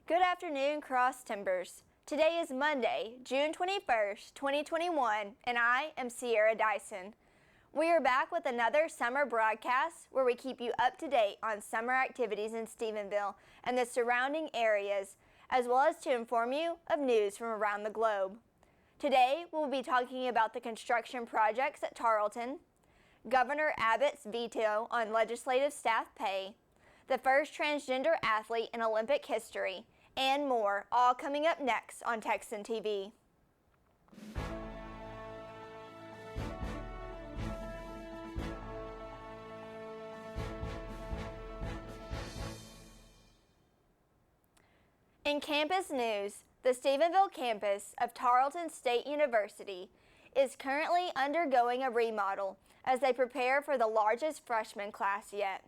Good afternoon, Cross Timbers. Today is Monday, June 21st, 2021, and I am Sierra Dyson. We are back with another summer broadcast where we keep you up to date on summer activities in Stephenville and the surrounding areas, as well as to inform you of news from around the globe. Today, we'll be talking about the construction projects at Tarleton, Governor Abbott's veto on legislative staff pay, the first transgender athlete in Olympic history, and more, all coming up next on Texan TV. In campus news, the Stephenville campus of Tarleton State University is currently undergoing a remodel as they prepare for the largest freshman class yet.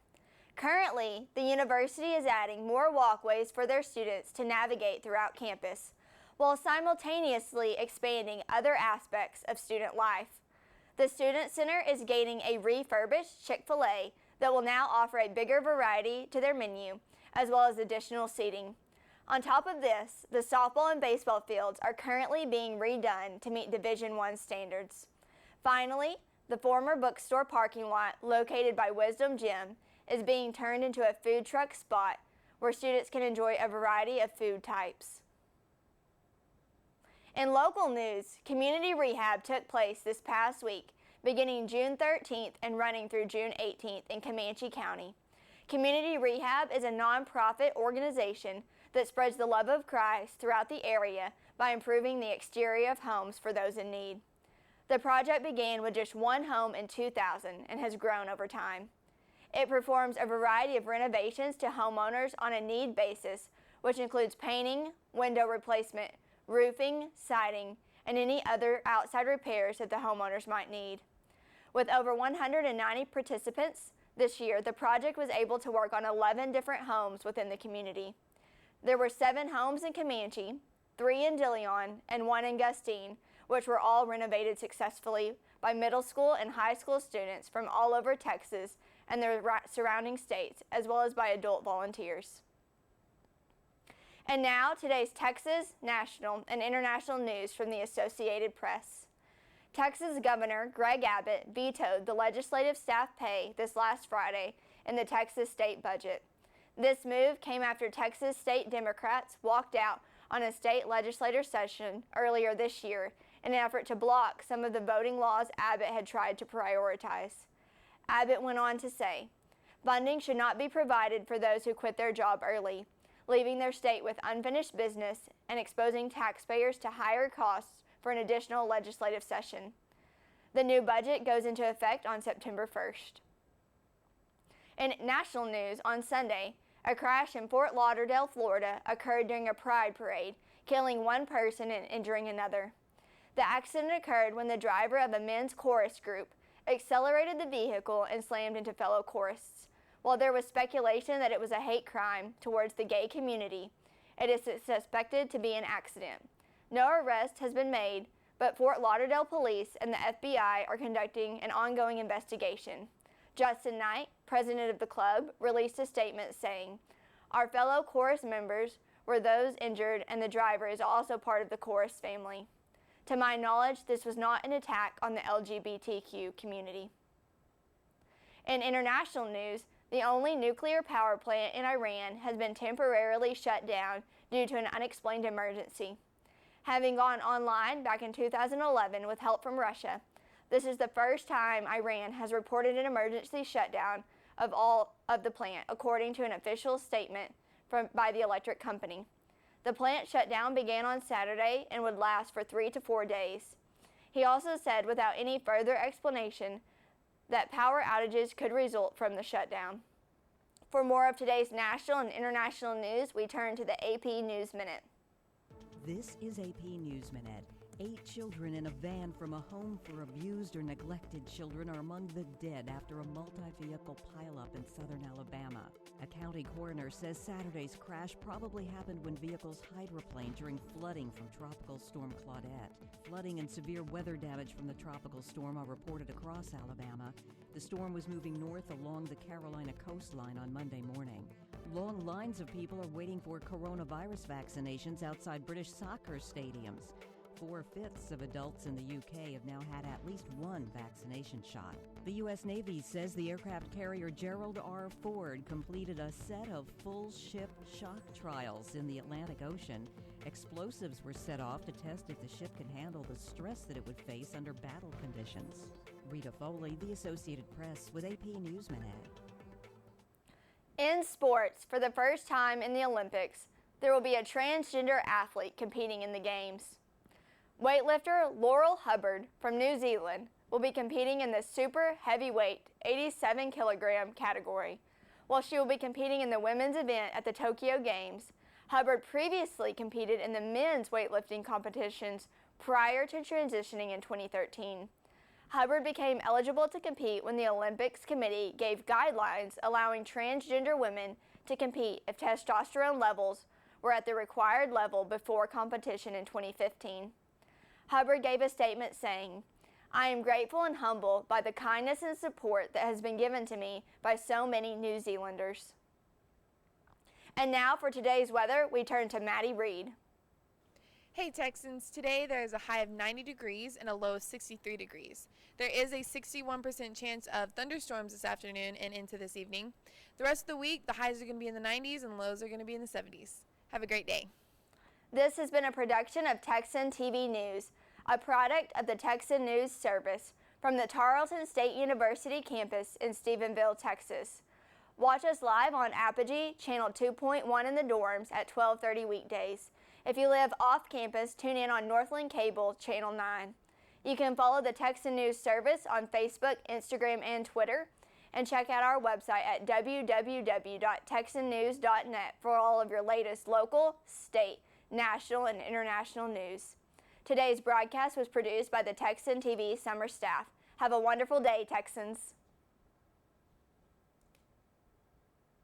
Currently, the university is adding more walkways for their students to navigate throughout campus, while simultaneously expanding other aspects of student life. The Student Center is gaining a refurbished Chick-fil-A that will now offer a bigger variety to their menu, as well as additional seating. On top of this, the softball and baseball fields are currently being redone to meet Division I standards. Finally, the former bookstore parking lot located by Wisdom Gym is being turned into a food truck spot where students can enjoy a variety of food types. In local news, community rehab took place this past week, beginning June 13th and running through June 18th in Comanche County. Community Rehab is a nonprofit organization that spreads the love of Christ throughout the area by improving the exterior of homes for those in need. The project began with just one home in 2000 and has grown over time. It performs a variety of renovations to homeowners on a need basis, which includes painting, window replacement, roofing, siding, and any other outside repairs that the homeowners might need. With over 190 participants this year, the project was able to work on 11 different homes within the community. There were 7 homes in Comanche, 3 in DeLeon, and 1 in Gustine, which were all renovated successfully by middle school and high school students from all over Texas and their surrounding states, as well as by adult volunteers. And now, today's Texas, national, and international news from the Associated Press. Texas Governor Greg Abbott vetoed the legislative staff pay this last Friday in the Texas state budget. This move came after Texas state Democrats walked out on a state legislature session earlier this year in an effort to block some of the voting laws Abbott had tried to prioritize. Abbott went on to say, funding should not be provided for those who quit their job early, leaving their state with unfinished business and exposing taxpayers to higher costs for an additional legislative session. The new budget goes into effect on September 1st. In national news, on Sunday, a crash in Fort Lauderdale, Florida occurred during a pride parade, killing one person and injuring another. The accident occurred when the driver of a men's chorus group accelerated the vehicle and slammed into fellow chorists. While there was speculation that it was a hate crime towards the gay community, it is suspected to be an accident. No arrest has been made, but Fort Lauderdale police and the FBI are conducting an ongoing investigation. Justin Knight, president of the club, released a statement saying, "Our fellow chorus members were those injured and the driver is also part of the chorus family. To my knowledge, this was not an attack on the LGBTQ community." In international news, the only nuclear power plant in Iran has been temporarily shut down due to an unexplained emergency. Having gone online back in 2011 with help from Russia, this is the first time Iran has reported an emergency shutdown of all of the plant, according to an official statement by the electric company. The plant shutdown began on Saturday and would last for 3 to 4 days. He also said without any further explanation that power outages could result from the shutdown. For more of today's national and international news, we turn to the AP News Minute. This is AP News Minute. 8 children in a van from a home for abused or neglected children are among the dead after a multi-vehicle pileup in southern Alabama. A county coroner says Saturday's crash probably happened when vehicles hydroplaned during flooding from Tropical Storm Claudette. Flooding and severe weather damage from the tropical storm are reported across Alabama. The storm was moving north along the Carolina coastline on Monday morning. Long lines of people are waiting for coronavirus vaccinations outside British soccer stadiums. 4/5 of adults in the UK have now had at least one vaccination shot. The U.S. Navy says the aircraft carrier Gerald R. Ford completed a set of full ship shock trials in the Atlantic Ocean. Explosives were set off to test if the ship can handle the stress that it would face under battle conditions. Rita Foley, The Associated Press, with AP News Minute. In sports, for the first time in the Olympics, there will be a transgender athlete competing in the Games. Weightlifter Laurel Hubbard from New Zealand will be competing in the super heavyweight 87 kilogram category. While she will be competing in the women's event at the Tokyo Games, Hubbard previously competed in the men's weightlifting competitions prior to transitioning in 2013. Hubbard became eligible to compete when the Olympics Committee gave guidelines allowing transgender women to compete if testosterone levels were at the required level before competition in 2015. Hubbard gave a statement saying, "I am grateful and humbled by the kindness and support that has been given to me by so many New Zealanders." And now for today's weather, we turn to Maddie Reed. Hey Texans, today there is a high of 90 degrees and a low of 63 degrees. There is a 61% chance of thunderstorms this afternoon and into this evening. The rest of the week, the highs are going to be in the 90s and lows are going to be in the 70s. Have a great day. This has been a production of Texan TV News, a product of the Texan News Service from the Tarleton State University campus in Stephenville, Texas. Watch us live on Apogee, channel 2.1 in the dorms at 12:30 weekdays. If you live off campus, tune in on Northland Cable, channel 9. You can follow the Texan News Service on Facebook, Instagram, and Twitter, and check out our website at www.texannews.net for all of your latest local, state, national, and international news. Today's broadcast was produced by the Texan TV summer staff. Have a wonderful day, Texans.